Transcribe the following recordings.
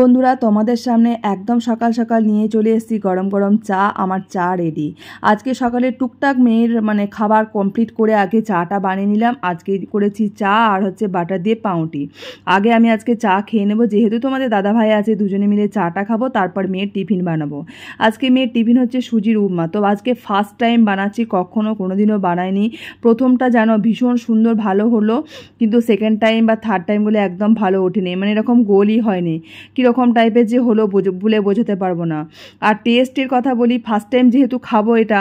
বন্ধুরা তোমাদের সামনে একদম সকাল সকাল নিয়ে চলে এসেছি গরম গরম চা। আমার চা রেডি। আজকে সকালে টুকটাক মেয়ের খাবার কমপ্লিট করে আগে চাটা বানিয়ে নিলাম। আজকে করেছি চা আর হচ্ছে বাটার দিয়ে পাউরুটি। আগে আমি আজকে চা খেয়ে নেবো, যেহেতু তোমাদের দাদাভাই আছে, দুজনে মিলে চাটা খাবো, তারপর মেয়ের টিফিন বানাবো। আজকে মেয়ের টিফিন হচ্ছে সুজির উপমা। তো আজকে ফার্স্ট টাইম বানাচ্ছি, কখনো কোনোদিনও বানাইনি। প্রথমটা যেন ভীষণ সুন্দর ভালো হলো, কিন্তু সেকেন্ড টাইম বা থার্ড টাইমগুলো একদম ভালো ওঠেনি, এরকম গোলই হয়নি, কীরকম টাইপের যে হলো বলে বোঝাতে পারবো না। আর টেস্টের কথা বলি, ফার্স্ট টাইম যেহেতু খাবো, এটা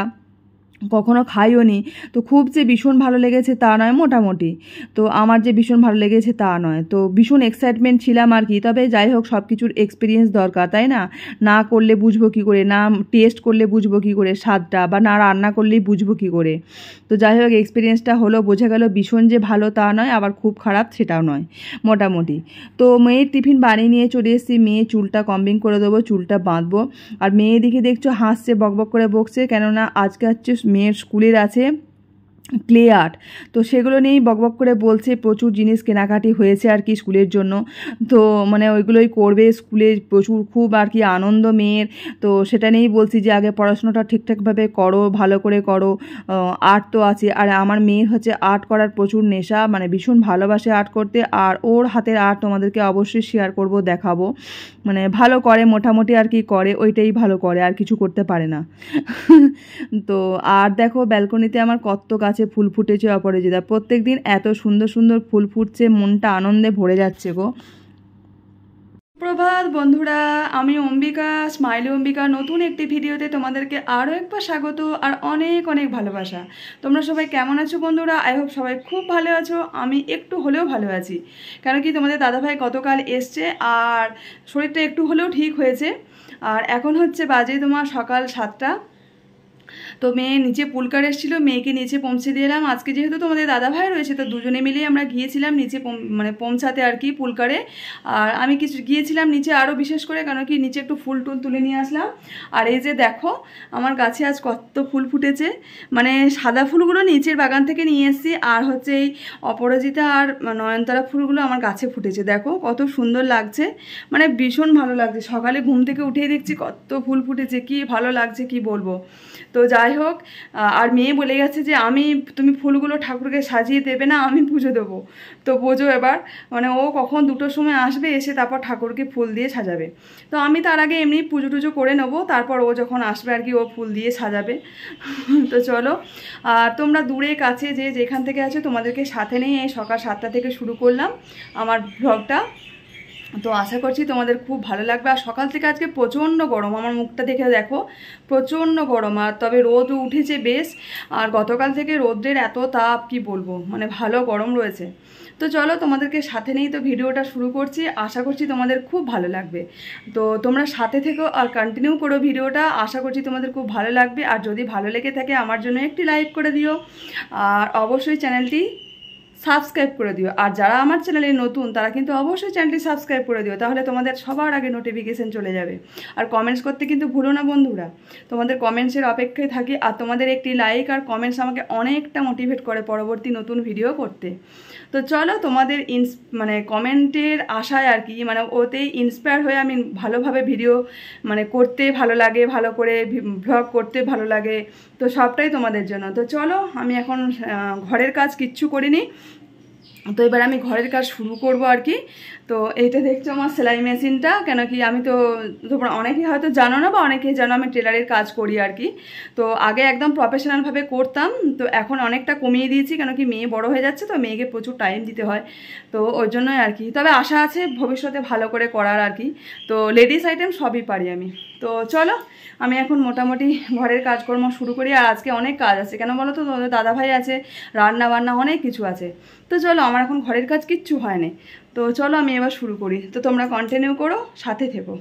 কখনো খাইও নি, তো খুব যে ভীষণ ভালো লেগেছে তা নয়, মোটামুটি। তো আমার যে ভীষণ ভালো লেগেছে তা নয়, তো ভীষণ এক্সাইটমেন্ট ছিলাম আর কি। তবে যাই হোক, সব কিছুর এক্সপিরিয়েন্স দরকার, তাই না? না করলে বুঝবো কী করে, না টেস্ট করলে বুঝবো কী করে স্বাদটা, বা না রান্না করলেই বুঝবো কী করে। তো যাই হোক, এক্সপিরিয়েন্সটা হলো, বোঝা গেল ভীষণ যে ভালো তা নয়, আবার খুব খারাপ সেটাও নয়, মোটামুটি। তো মেয়ের টিফিন বানিয়ে নিয়ে চলে এসেছি। মেয়ে চুলটা কম্বিং করে দেবো, চুলটা বাঁধবো। আর মেয়ে দিকে দেখছো হাসছে, বকবক করে বকছে, কেননা আজকে হচ্ছে মেয়ের স্কুলের আছে ক্লে আর্ট। তো সেগুলো নিয়েই বকবক করে বলছে, প্রচুর জিনিস কেনাকাটি হয়েছে আর কি স্কুলের জন্য। তো ওইগুলোই করবে স্কুলে, প্রচুর খুব আর কি আনন্দ মেয়ের। তো সেটা নিয়েই বলছি যে আগে পড়াশোনাটা ঠিকঠাকভাবে করো, ভালো করে করো। আর্ট তো আছে, আর আমার মেয়ের হচ্ছে আর্ট করার প্রচুর নেশা, ভীষণ ভালোবাসে আর্ট করতে। আর ওর হাতের আর্ট তোমাদেরকে অবশ্যই শেয়ার করব, দেখাবো। ভালো করে, মোটামুটি আর কি করে, ওইটাই ভালো করে, আর কিছু করতে পারে না। তো আর দেখো, ব্যালকনিতে আমার কত গাছে ফুল ফুটেছে অপরাজিতা। প্রত্যেক দিন এত সুন্দর সুন্দর ফুল ফুটছে, মনটা আনন্দে ভরে যাচ্ছে গো। প্রভাত বন্ধুরা, আমি অম্বিকা, স্মাইলি অম্বিকা, নতুন একটি ভিডিওতে তোমাদেরকে আরও একবার স্বাগত আর অনেক অনেক ভালোবাসা। তোমরা সবাই কেমন আছো বন্ধুরা? আই হোপ সবাই খুব ভালো আছো। আমি একটু হলেও ভালো আছি, কেন কি তোমাদের দাদাভাই গতকাল এসছে আর শরীরটা একটু হলেও ঠিক হয়েছে। আর এখন হচ্ছে বাজে তোমার সকাল 7টা। তো মেয়ে নিচে পুলকার এসেছিলো, মেয়েকে নিচে পৌঁছে দিয়ে এলাম। আজকে যেহেতু তোমাদের দাদাভাই রয়েছে, তো দুজনে মিলেই আমরা গিয়েছিলাম নিচে পৌঁছাতে আর কি, পুলকারে। আর আমি কিছু গিয়েছিলাম নিচে আরও বিশেষ করে, কেন কি নিচে একটু ফুল টুল তুলে নিয়ে আসলাম। আর এই যে দেখো, আমার গাছে আজ কত ফুল ফুটেছে। সাদা ফুলগুলো নিচের বাগান থেকে নিয়ে এসেছি, আর হচ্ছে এই অপরাজিতা আর নয়নতারা ফুলগুলো আমার গাছে ফুটেছে। দেখো কত সুন্দর লাগছে, ভীষণ ভালো লাগছে। সকালে ঘুম থেকে উঠেই দেখছি কত ফুল ফুটেছে, কি ভালো লাগছে কি বলবো। তো যাই হোক, আর মেয়ে বলে গেছে যে তুমি ফুলগুলো ঠাকুরকে সাজিয়ে দেবে না, আমি পুজো দেবো। তো বোঝো এবার, ও কখন 2টোর সময় আসবে, এসে তারপর ঠাকুরকে ফুল দিয়ে সাজাবে। তো আমি তার আগে এমনি পুজো টুজো করে নেবো, তারপর ও যখন আসবে আর কি, ও ফুল দিয়ে সাজাবে। তো চলো, আর তোমরা দূরে কাছে যে যেখান থেকে আছো, তোমাদেরকে সাথে নিয়ে এই সকাল 7টা থেকে শুরু করলাম আমার ব্লগটা। তো আশা করছি তোমাদের খুব ভালো লাগবে। আর সকাল থেকে আজকে প্রচণ্ড গরম, আমার মুখটা দেখে দেখো, প্রচণ্ড গরম। আর তবে রোদ উঠেছে বেশ, আর গতকাল থেকে রোদ্রের এত তাপ কি বলবো, ভালো গরম রয়েছে। তো চলো, তোমাদেরকে সাথে নিয়েই তো ভিডিওটা শুরু করছি। আশা করছি তোমাদের খুব ভালো লাগবে। তো তোমরা সাথে থেকো আর কন্টিনিউ করো ভিডিওটা, আশা করছি তোমাদের খুব ভালো লাগবে। আর যদি ভালো লেগে থাকে, আমার জন্য একটি লাইক করে দিও, আর অবশ্যই চ্যানেলটি সাবস্ক্রাইব করে দিও। আর যারা আমার চ্যানেলে নতুন, তারা কিন্তু অবশ্যই চ্যানেলটি সাবস্ক্রাইব করে দিও, তাহলে তোমাদের সবার আগে নোটিফিকেশান চলে যাবে। আর কমেন্টস করতে কিন্তু ভুলো না বন্ধুরা, তোমাদের কমেন্টসের অপেক্ষায় থাকি। আর তোমাদের একটি লাইক আর কমেন্টস আমাকে অনেকটা মোটিভেট করে পরবর্তী নতুন ভিডিও করতে। তো চলো, তোমাদের কমেন্টের আশায় আর কি, ওতেই ইন্সপায়ার হয়ে আমি ভালোভাবে ভিডিও করতে ভালো লাগে, ভালো করে ভ্লগ করতে ভালো লাগে। তো সবটাই তোমাদের জন্য। তো চলো, আমি এখন ঘরের কাজ কিচ্ছু করিনি, তো এবার আমি ঘরের কাজ শুরু করব আর কি। তো এইটা দেখছো আমার সেলাই মেশিনটা, কেন কি আমি তো, তোমরা অনেকেই হয়তো জানো না, বা অনেকেই জানো আমি টেলারের কাজ করি আর কি। তো আগে একদম প্রফেশনালভাবে করতাম, তো এখন অনেকটা কমিয়ে দিয়েছি, কেন কি মেয়ে বড় হয়ে যাচ্ছে, তো মেয়েকে প্রচুর টাইম দিতে হয়, তো ওই জন্যই আর কি। তবে আশা আছে ভবিষ্যতে ভালো করে করার আর কি। তো লেডিস আইটেম সবই পারি আমি। তো চলো, আমি এখন মোটামুটি ঘরের কাজকর্ম শুরু করি। আর আজকে অনেক কাজ আছে, কেন বলো তো, দাদাভাই আছে, রান্না বান্না অনেক কিছু আছে। তো চলো, আমার এখন ঘরের কাজ কিচ্ছু হয়নি। তো চলো, আমি এবার শুরু করি। তো তোমরা কন্টিনিউ করো, সাথে থেকো।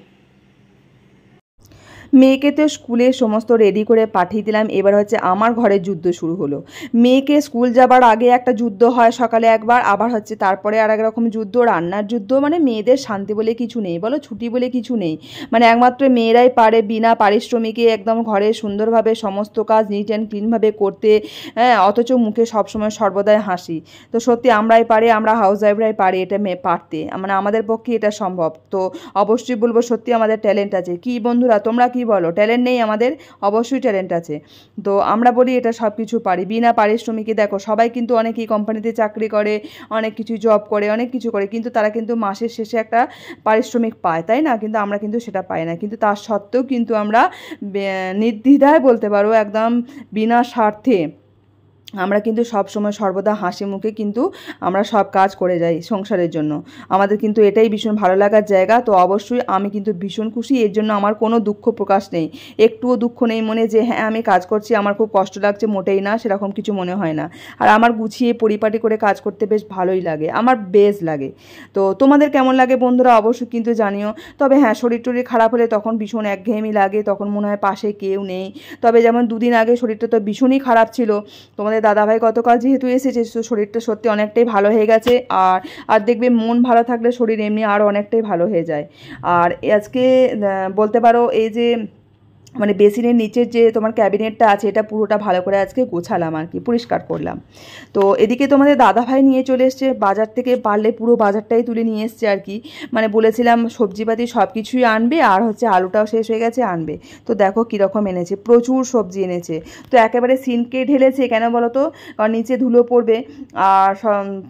মেয়েকে তো স্কুলে সমস্ত রেডি করে পাঠিয়ে দিলাম, এবার হচ্ছে আমার ঘরের যুদ্ধ শুরু হলো। মেয়েকে স্কুল যাবার আগে একটা যুদ্ধ হয় সকালে একবার, আবার হচ্ছে তারপরে আর এক রকম যুদ্ধ, রান্নার যুদ্ধ। মানে মেয়েদের শান্তি বলে কিছু নেই, বলো ছুটি বলে কিছু নেই। মানে একমাত্র মেয়েরাই পারে বিনা পারিশ্রমিকে একদম ঘরে সুন্দরভাবে সমস্ত কাজ নিট অ্যান্ড ক্লিনভাবে করতে, হ্যাঁ, অথচ মুখে সবসময় সর্বদাই হাসি। তো সত্যি আমরাই পারি, আমরা হাউস ওয়াইফরাই পারি এটা পারতে, মানে আমাদের পক্ষে এটা সম্ভব। তো অবশ্যই বলবো সত্যি আমাদের ট্যালেন্ট আছে। কি বন্ধুরা তোমরা কি বলো, ট্যালেন্ট নেই আমাদের? অবশ্যই ট্যালেন্ট আছে। তো আমরা বলি এটা সব কিছু পারি বিনা পারিশ্রমিকে। দেখো সবাই কিন্তু অনেকেই কোম্পানিতে চাকরি করে, অনেক কিছু জব করে, অনেক কিছু করে, কিন্তু তারা কিন্তু মাসের শেষে একটা পারিশ্রমিক পায়, তাই না? কিন্তু আমরা কিন্তু সেটা পাই না। কিন্তু তার সত্ত্বেও কিন্তু আমরা নির্দ্বিধায় বলতে পারো একদম বিনা স্বার্থে আমরা কিন্তু সব সময় সর্বদা হাসি মুখে কিন্তু আমরা সব কাজ করে যাই সংসারের জন্য। আমাদের কিন্তু এটাই ভীষণ ভালো লাগার জায়গা। তো অবশ্যই আমি কিন্তু ভীষণ খুশি, এর জন্য আমার কোনো দুঃখ প্রকাশ নেই, একটুও দুঃখ নেই মনে যে হ্যাঁ আমি কাজ করছি আমার খুব কষ্ট লাগছে, মোটেই না, সেরকম কিছু মনে হয় না। আর আমার গুছিয়ে পরিপাটি করে কাজ করতে বেশ ভালোই লাগে, আমার বেশ লাগে। তো তোমাদের কেমন লাগে বন্ধুরা অবশ্যই কিন্তু জানিও। তবে হ্যাঁ, শরীর টরীর খারাপ হলে তখন ভীষণ একঘেয়েমি লাগে, তখন মনে হয় পাশে কেউ নেই। তবে যেমন দুদিন আগে শরীরটা তো ভীষণই খারাপ ছিল, তোমাদের দাদাভাই গতকাল যেহেতু এসেছে, তো শরীরটা সত্যি অনেকটাই ভালো হয়ে গেছে। আর দেখবে মন ভালো থাকলে শরীর এমনি আরও অনেকটাই ভালো হয়ে যায়। আর আজকে বলতে পারো এই যে মানে বেসিনের নিচের যে তোমার ক্যাবিনেটটা আছে এটা পুরোটা ভালো করে আজকে গোছালাম আর কি, পরিষ্কার করলাম। তো এদিকে তোমাদের দাদাভাই নিয়ে চলে এসছে বাজার থেকে, পারলে পুরো বাজারটাই তুলে নিয়ে এসছে আর কি। মানে বলেছিলাম সবজিপাতি সব কিছুই আনবে, আর হচ্ছে আলুটাও শেষ হয়ে গেছে আনবে। তো দেখো কীরকম এনেছে, প্রচুর সবজি এনেছে। তো একেবারে সিনকে ঢেলেছে, কেন বলো তো? কারণ নিচে ধুলো পড়বে। আর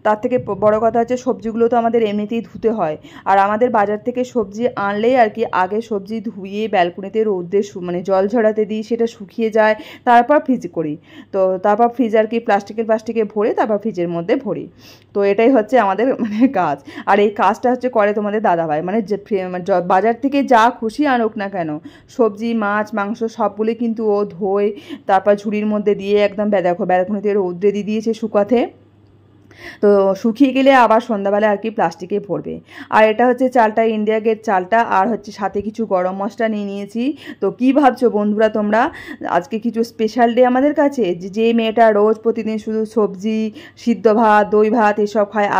তার থেকে বড় কথা হচ্ছে সবজিগুলো তো আমাদের এমনিতেই ধুতে হয়। আর আমাদের বাজার থেকে সবজি আনলেই আর কি আগে সবজি ধুয়ে ব্যালকনিতে রোদ্রে মানে জল ঝরাতে দিই, সেটা শুকিয়ে যায়, তারপর ফ্রিজ করি। তো তারপর ফ্রিজ আর কি প্লাস্টিকে ভরে তারপর ফ্রিজের মধ্যে ভরি। তো এটাই হচ্ছে আমাদের মানে কাজ। আর এই কাজটা হচ্ছে করে তোমাদের দাদাভাই, মানে যে বাজার থেকে যা খুশি আনুক না কেন, সবজি মাছ মাংস সবগুলো কিন্তু ও ধোয়, তারপর ঝুড়ির মধ্যে দিয়ে একদম দেখো ব্যালকনিতে রৌদ্রে দিয়ে দিয়েছে শুকাতে। তো শুকিয়ে গেলে আবার সন্ধ্যাবেলা আর কি প্লাস্টিকে ভরবে। আর এটা হচ্ছে চালটা, ইন্ডিয়া গেট চালটা, আর হচ্ছে সাথে কিছু গরম মশলা নিয়ে নিয়েছি। তো কি ভাবছো বন্ধুরা তোমরা, আজকে কিছু স্পেশাল ডে আমাদের কাছে? যে মেয়েটা রোজ প্রতিদিন শুধু সবজি সিদ্ধ ভাত দই ভাত এসব খায়,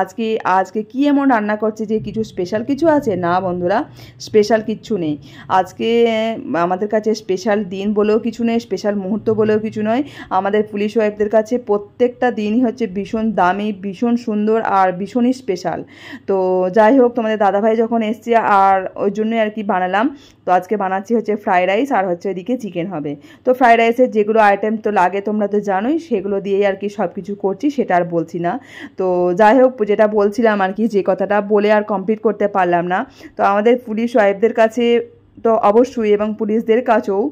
আজকে কি এমন রান্না করছে যে কিছু স্পেশাল কিছু আছে? না বন্ধুরা, স্পেশাল কিচ্ছু নেই আজকে। আমাদের কাছে স্পেশাল দিন বলেও কিছু নেই, স্পেশাল মুহূর্ত বলেও কিছু নয়। আমাদের পুলিশ ওয়াইফদের কাছে প্রত্যেকটা দিনই হচ্ছে ভীষণ দামি, ভীষণ সুন্দর আর ভীষণই স্পেশাল। তো যাই হোক, তোমাদের দাদাভাই যখন এসছে আর ওই জন্যই আর কি বানালাম। তো আজকে বানাচ্ছি হচ্ছে ফ্রাইড রাইস, আর হচ্ছে এদিকে চিকেন হবে। তো ফ্রাইড রাইসের যেগুলো আইটেম তো লাগে তোমরা তো জানোই, সেগুলো দিয়েই আর কি সব কিছু করছি, সেটা আর বলছি না। তো যাই হোক, যেটা বলছিলাম আর কি, যে কথাটা বলে আর কমপ্লিট করতে পারলাম না। তো আমাদের পুলিশ ওয়াইফদের কাছে তো অবশ্যই, এবং পুলিশদের কাছেও,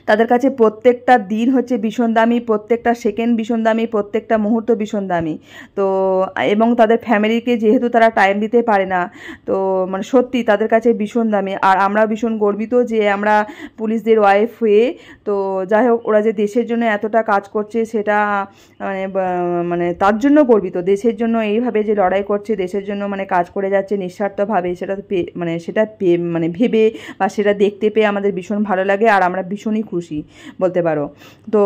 তাদের কাছে প্রত্যেকটা দিন হচ্ছে ভীষণ দামি, প্রত্যেকটা সেকেন্ড ভীষণ দামি, প্রত্যেকটা মুহূর্ত ভীষণ দামি। তো এবং তাদের ফ্যামিলিকে যেহেতু তারা টাইম দিতে পারে না, তো মানে সত্যি তাদের কাছে ভীষণ দামি। আর আমরা ভীষণ গর্বিত যে আমরা পুলিশদের ওয়াইফ হয়ে। তো যাই হোক, ওরা যে দেশের জন্য এতটা কাজ করছে সেটা মানে মানে তার জন্য গর্বিত, দেশের জন্য এইভাবে যে লড়াই করছে, দেশের জন্য মানে কাজ করে যাচ্ছে নিঃস্বার্থভাবে, সেটা মানে সেটা মানে ভেবে বা সেটা দেখতে পেয়ে আমাদের ভীষণ ভালো লাগে, আর আমরা ভীষণই খুশি বলতে পারো। তো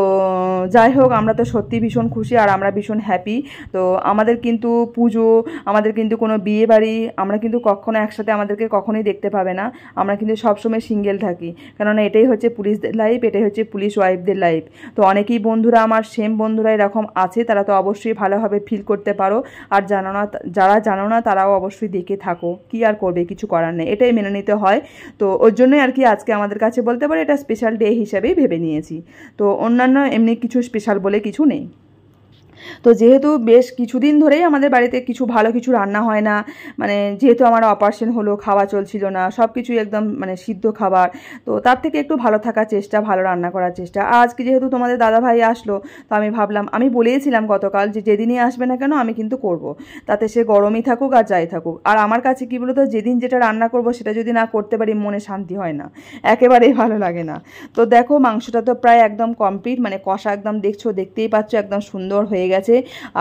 যাই হোক, আমরা তো সত্যি ভীষণ খুশি আর আমরা ভীষণ হ্যাপি। তো আমাদের কিন্তু পুজো, আমাদের কিন্তু কোনো বিয়ে বাড়ি আমরা কিন্তু কখনো একসাথে আমাদেরকে কখনোই দেখতে পাবে না। আমরা কিন্তু সবসময় সিঙ্গেল থাকি, কেননা এটাই হচ্ছে পুলিশদের লাইফ, এটাই হচ্ছে পুলিশ ওয়াইফদের লাইফ। তো অনেকেই বন্ধুরা আমার সেম বন্ধুরা এরকম আছে, তারা তো অবশ্যই ভালোভাবে ফিল করতে পারো। আর যারা জানো না তারাও অবশ্যই দেখে থাকো, কি আর করবে, কিছু করার নেই, এটাই মেনে নিতে হয়। তো ওর জন্যই আর কি আজকে আমাদের কাছে বলতে পারো এটা স্পেশাল ডে হিসাবেই ভেবে নিয়েছি। তো অন্যান্য এমনি কিছু স্পেশাল বলে কিছু নেই। তো যেহেতু বেশ কিছুদিন ধরেই আমাদের বাড়িতে কিছু ভালো কিছু রান্না হয় না, মানে যেহেতু আমার অপারেশন হলো, খাওয়া চলছিল না, সব কিছুই একদম মানে সিদ্ধ খাবার। তো তার থেকে একটু ভালো থাকার চেষ্টা, ভালো রান্না করার চেষ্টা। আজকে যেহেতু তোমাদের দাদাভাই আসলো, তো আমি ভাবলাম, আমি বলেইছিলাম গতকাল যে যেদিনই আসবে না কেন আমি কিন্তু করব, তাতে সে গরমই থাকুক আর যাই থাকুক। আর আমার কাছে কী বলতো, যেদিন যেটা রান্না করব সেটা যদি না করতে পারি মনে শান্তি হয় না, একেবারেই ভালো লাগে না। তো দেখো মাংসটা তো প্রায় একদম কমপ্লিট, মানে কষা একদম দেখতেই পাচ্ছ একদম সুন্দর হয়ে হয়ে গেছে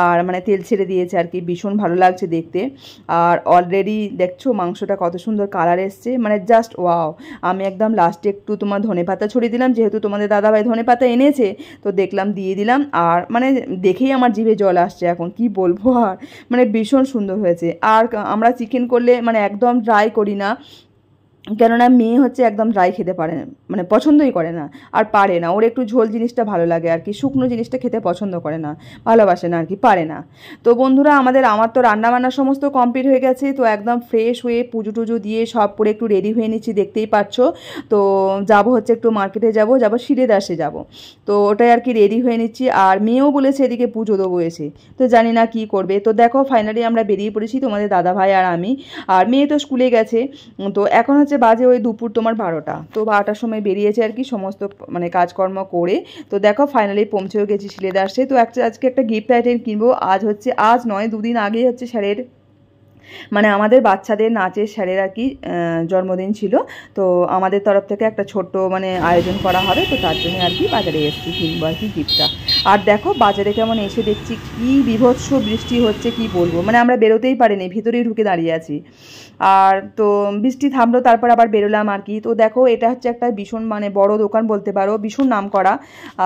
আর মানে তেল ছেড়ে দিয়েছে আর কি, ভীষণ ভালো লাগছে দেখতে। আর অলরেডি দেখছো মাংসটা কত সুন্দর কালার এসছে, মানে জাস্ট ওয়াও। আমি একদম লাস্টে একটু তোমার ধনেপাতা ছড়িয়ে দিলাম, যেহেতু তোমাদের দাদাভাই ধনেপাতা এনেছে তো দেখলাম দিয়ে দিলাম। আর মানে দেখেই আমার জিভে জল আসছে এখন, কি বলবো আর, মানে ভীষণ সুন্দর হয়েছে। আর আমরা চিকেন করলে মানে একদম ড্রাই করি না, কেননা মেয়ে হচ্ছে একদম ড্রাই খেতে পারে না, মানে পছন্দই করে না আর পারে না, ওর একটু ঝোল জিনিসটা ভালো লাগে আর কি, শুকনো জিনিসটা খেতে পছন্দ করে না, ভালোবাসে না আর কি, পারে না। তো বন্ধুরা আমার তো রান্নাবান্না সমস্ত কমপ্লিট হয়ে গেছে, তো একদম ফ্রেশ হয়ে পুজো টুজো দিয়ে সব করে একটু রেডি হয়ে নিচ্ছি, দেখতেই পাচ্ছ। তো যাব হচ্ছে একটু মার্কেটে যাব শিলেদাসে যাব, তো ওটাই আর কি রেডি হয়ে নিচ্ছি। আর মেয়েও বলেছে এদিকে পুজো দেবো এসে, তো জানি না কি করবে। তো দেখো ফাইনালি আমরা বেরিয়ে পড়েছি, তোমাদের দাদাভাই আর আমি। আর মেয়ে তো স্কুলে গেছে, তো এখন হচ্ছে বাজে ওই দুপুর তোমার 12টা, তো 12টার সময় বেরিয়েছে আর কি সমস্ত মানে কাজকর্ম করে। তো দেখো ফাইনালি পৌঁছেও গেছি শিলেদাসে। তো আজকে একটা গিফট আইটেম কিনবো, আজ নয় 2 দিন আগেই হচ্ছে স্যারের মানে আমাদের বাচ্চাদের নাচের স্যারের আর কি জন্মদিন ছিল, তো আমাদের তরফ থেকে একটা ছোট্ট মানে আয়োজন করা হবে, তো তার জন্য আর কি বাজারে এসেছি কিনবো আর কি গিফটটা। আর দেখো বাজারে কেমন এসে দেখছি কি বিভৎস বৃষ্টি হচ্ছে, কি বলবো, মানে আমরা বেরোতেই পারিনি, ভিতরেই ঢুকে দাঁড়িয়ে আছি। আর তো বৃষ্টি থামলো, তারপর আবার বেরোলাম আর কি। তো দেখো এটা হচ্ছে একটা ভীষণ মানে বড় দোকান বলতে পারো, ভীষণ নাম করা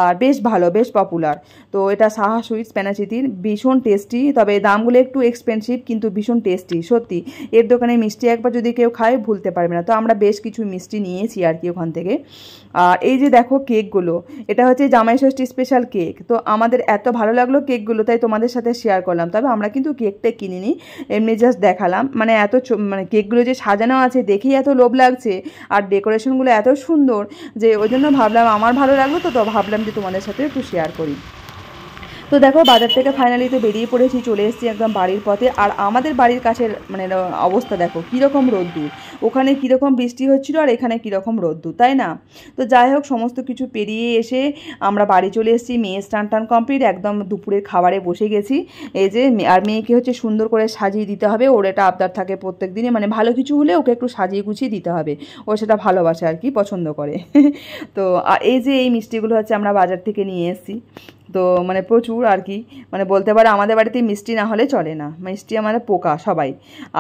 আর বেশ ভালো, বেশ পপুলার। তো এটা সাহা সুইটস প্যানাচিতির, ভীষণ টেস্টি, তবে দামগুলো একটু এক্সপেন্সিভ কিন্তু ভীষণ টেস্টি সত্যি। এর দোকানে মিষ্টি একবার যদি কেউ খায় ভুলতে পারবে না। তো আমরা বেশ কিছু মিষ্টি নিয়েছি আর কি ওখান থেকে। আর এই যে দেখো কেকগুলো, এটা হচ্ছে জামাই ষষ্ঠী স্পেশাল কেক, তো আমাদের এত ভালো লাগলো কেকগুলো, তাই তোমাদের সাথে শেয়ার করলাম। তবে আমরা কিন্তু কেকটা কিনিনি, এমনি জাস্ট দেখালাম। মানে মানে কেকগুলো যে সাজানো আছে দেখেই এত লোভ লাগছে, আর ডেকোরেশনগুলো এত সুন্দর যে ওই জন্য ভাবলাম আমার ভালো লাগলো, তো ভাবলাম যে তোমাদের সাথে একটু শেয়ার করি। তো দেখো বাজার থেকে ফাইনালি তো বেরিয়ে পড়েছি, চলে এসেছি একদম বাড়ির পথে। আর আমাদের বাড়ির কাছের মানে অবস্থা দেখো কীরকম রোদ্দুর, ওখানে কীরকম বৃষ্টি হচ্ছিল আর এখানে কীরকম রোদ্দুর, তাই না? তো যাই হোক সমস্ত কিছু পেরিয়ে এসে আমরা বাড়ি চলে এসেছি, মেয়ে স্নান টান কমপ্লিট, একদম দুপুরের খাবারে বসে গেছি। এই যে আর মেয়েকে হচ্ছে সুন্দর করে সাজিয়ে দিতে হবে, ওর এটা আবদার থাকে প্রত্যেক দিনে, মানে ভালো কিছু হলে ওকে একটু সাজিয়ে গুছিয়ে দিতে হবে, ও সেটা ভালোবাসে আর কি, পছন্দ করে। তো এই যে এই মিষ্টিগুলো হচ্ছে আমরা বাজার থেকে নিয়ে এসেছি, তো মানে প্রচুর আর কি, মানে বলতে পারো আমাদের বাড়িতে মিষ্টি না হলে চলে না, মিষ্টি আমাদের পোকা সবাই।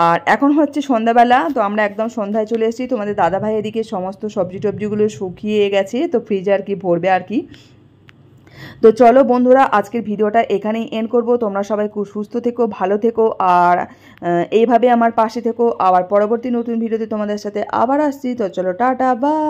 আর এখন হচ্ছে সন্ধ্যাবেলা, তো আমরা একদম সন্ধ্যায় চলে এসেছি। তোমাদের দাদাভাই এদিকে সমস্ত সবজি টবজিগুলো শুকিয়ে গেছে, তো ফ্রিজে আর কি ভরবে আর কি। তো চলো বন্ধুরা আজকের ভিডিওটা এখানেই এন্ড করব। তোমরা সবাই খুব সুস্থ থেকো, ভালো থেকো, আর এইভাবে আমার পাশে থেকো। আবার পরবর্তী নতুন ভিডিওতে তোমাদের সাথে আবার আসছি। তো চলো টাটা, বাই।